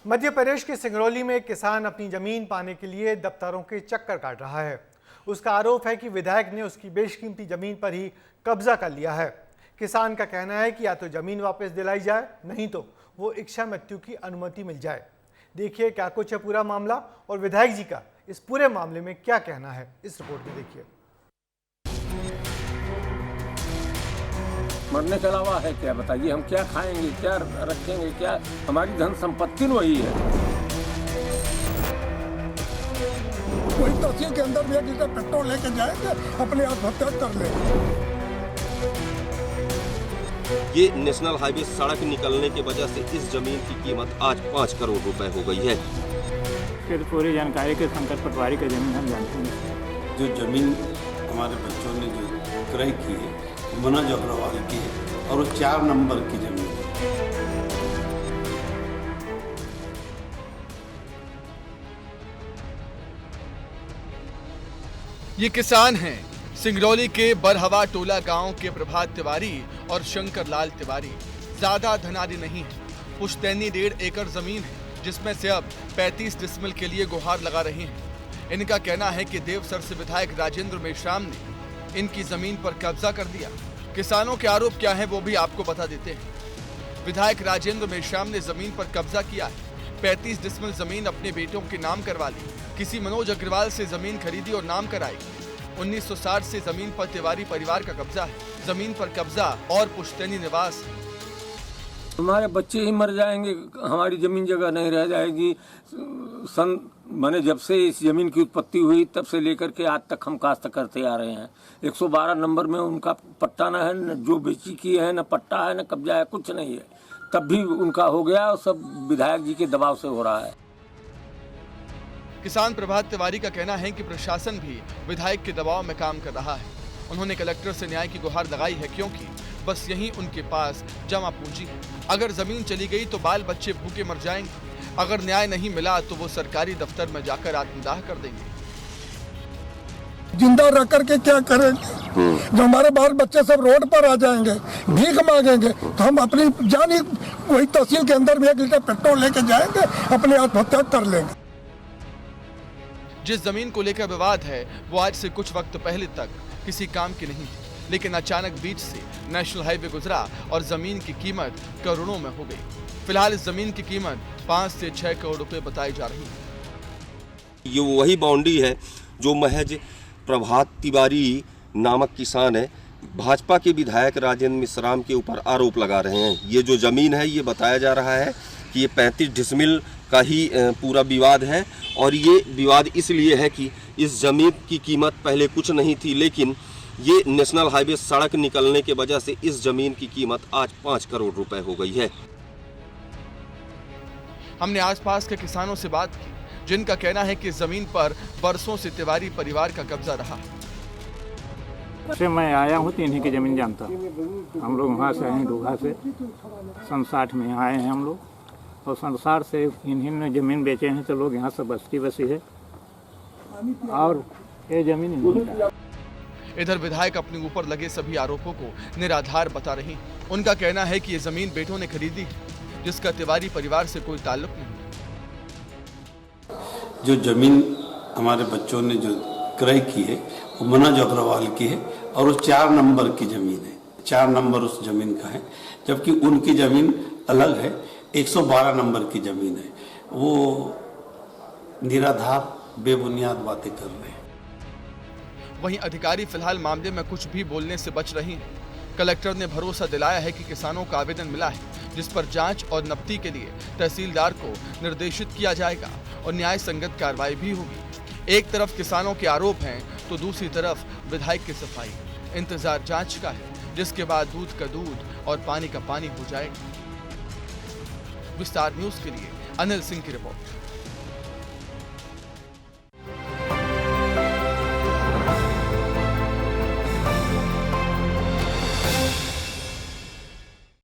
मध्य प्रदेश के सिंगरौली में एक किसान अपनी जमीन पाने के लिए दफ्तरों के चक्कर काट रहा है। उसका आरोप है कि विधायक ने उसकी बेशकीमती जमीन पर ही कब्जा कर लिया है। किसान का कहना है कि या तो जमीन वापस दिलाई जाए, नहीं तो वो इच्छा मृत्यु की अनुमति मिल जाए। देखिए क्या कुछ है पूरा मामला और विधायक जी का इस पूरे मामले में क्या कहना है, इस रिपोर्ट में देखिए। मरने के अलावा है क्या, बताइए। हम क्या खाएंगे, क्या रखेंगे, क्या हमारी धन संपत्ति वही है। कोई तहसील के अंदर भी एक लीटर पेट्रोल लेके जाएंगे, अपने आत्महत्या कर लेंगे। ये नेशनल हाईवे सड़क निकलने की वजह से इस जमीन की कीमत आज 5 करोड़ रुपए हो गई है। फिर पूरी जानकारी के शंकर पटवारी की जमीन हम जानते हैं। जो जमीन हमारे बच्चों ने जो क्रय की है मनोज अग्रवाल की है और वो 4 नंबर की जमीन है। ये किसान हैं सिंगरौली के बरहवा टोला गांव के प्रभात तिवारी और शंकर लाल तिवारी। ज्यादा धनाढ्य नहीं है। पुश्तैनी 1.5 एकड़ जमीन है जिसमें से अब 35 डिसमिल के लिए गुहार लगा रहे हैं। इनका कहना है कि देवसर से विधायक राजेंद्र मेश्राम ने इनकी जमीन पर कब्जा कर दिया। किसानों के आरोप क्या है वो भी आपको बता देते हैं। विधायक राजेंद्र मेश्राम ने जमीन पर कब्जा किया है। 35 डिसमिल जमीन अपने बेटों के नाम करवा ली। किसी मनोज अग्रवाल से जमीन खरीदी और नाम कराई। 1960 से जमीन पर तिवारी परिवार का कब्जा है। जमीन पर कब्जा और पुश्तैनी निवास है। हमारे बच्चे ही मर जाएंगे, हमारी जमीन जगह नहीं रह जाएगी। मैंने जब से इस जमीन की उत्पत्ति हुई तब से लेकर के आज तक हम काश्त करते आ रहे हैं। 112 नंबर में उनका पट्टा न है, न जो बेची की है, न पट्टा है, न कब्जा है, कुछ नहीं है। तब भी उनका हो गया और सब विधायक जी के दबाव से हो रहा है। किसान प्रभात तिवारी का कहना है कि प्रशासन भी विधायक के दबाव में काम कर रहा है। उन्होंने कलेक्टर से न्याय की गुहार लगाई है क्योंकि बस यही उनके पास जमा पूंजी है। अगर जमीन चली गई तो बाल बच्चे भूखे मर जाएंगे। अगर न्याय नहीं मिला तो वो सरकारी दफ्तर में जाकर आत्मदाह कर देंगे। जिंदा रह करके क्या करेंगे? जो हमारे बाल बच्चे सब रोड पर आ जाएंगे, भीख मांगेंगे, तो हम अपनी जान ही वही तहसील के अंदर भी 1 लीटर पेट्रोल लेके जाएंगे, अपने आत्महत्या कर लेंगे। जिस जमीन को लेकर विवाद है वो आज से कुछ वक्त पहले तक किसी काम की नहीं थी, लेकिन अचानक बीच से नेशनल हाईवे गुजरा और जमीन की कीमत करोड़ों में हो गई। फिलहाल इस जमीन की कीमत 5 से 6 करोड़ रुपए बताई जा रही है। ये वही बाउंड्री है जो महज प्रभात तिवारी नामक किसान है भाजपा के विधायक राजेंद्र मेश्राम के ऊपर आरोप लगा रहे हैं। ये जो जमीन है ये बताया जा रहा है कि ये 35 डिसमिल का ही पूरा विवाद है और ये विवाद इसलिए है कि इस जमीन की कीमत पहले कुछ नहीं थी, लेकिन ये नेशनल हाईवे सड़क निकलने की वजह से इस जमीन की कीमत आज 5 करोड़ रुपए हो गई है। हमने आसपास के किसानों से बात की जिनका कहना है कि जमीन पर बरसों से तिवारी परिवार का कब्जा रहा है। से मैं आया हूँ तो इन्हीं की जमीन जानता हूँ। हम लोग वहाँ से आए हैं, डूघा से। सन 60 में यहाँ आए हैं हम लोग और सन 60 से इन्हीं ने जमीन बेचे हैं तो लोग यहाँ से बसी है और ये जमीन इन्हीं का। इधर विधायक अपने ऊपर लगे सभी आरोपों को निराधार बता रही हैं। उनका कहना है कि ये जमीन बेटों ने खरीदी है जिसका तिवारी परिवार से कोई ताल्लुक नहीं। जो जमीन हमारे बच्चों ने जो क्रय की है वो मनोज अग्रवाल की है और वो 4 नंबर की जमीन है। 4 नंबर उस जमीन का है, जबकि उनकी जमीन अलग है, 112 नंबर की जमीन है। वो निराधार बेबुनियाद बातें कर रहे हैं। वहीं अधिकारी फिलहाल मामले में कुछ भी बोलने से बच रही हैं। कलेक्टर ने भरोसा दिलाया है कि किसानों का आवेदन मिला है जिस पर जांच और नफ्ती के लिए तहसीलदार को निर्देशित किया जाएगा और न्याय संगत कार्रवाई भी होगी। एक तरफ किसानों के आरोप हैं तो दूसरी तरफ विधायक की सफाई। इंतजार जांच का है जिसके बाद दूध का दूध और पानी का पानी हो जाएगा। विस्तार न्यूज के लिए अनिल सिंह की रिपोर्ट।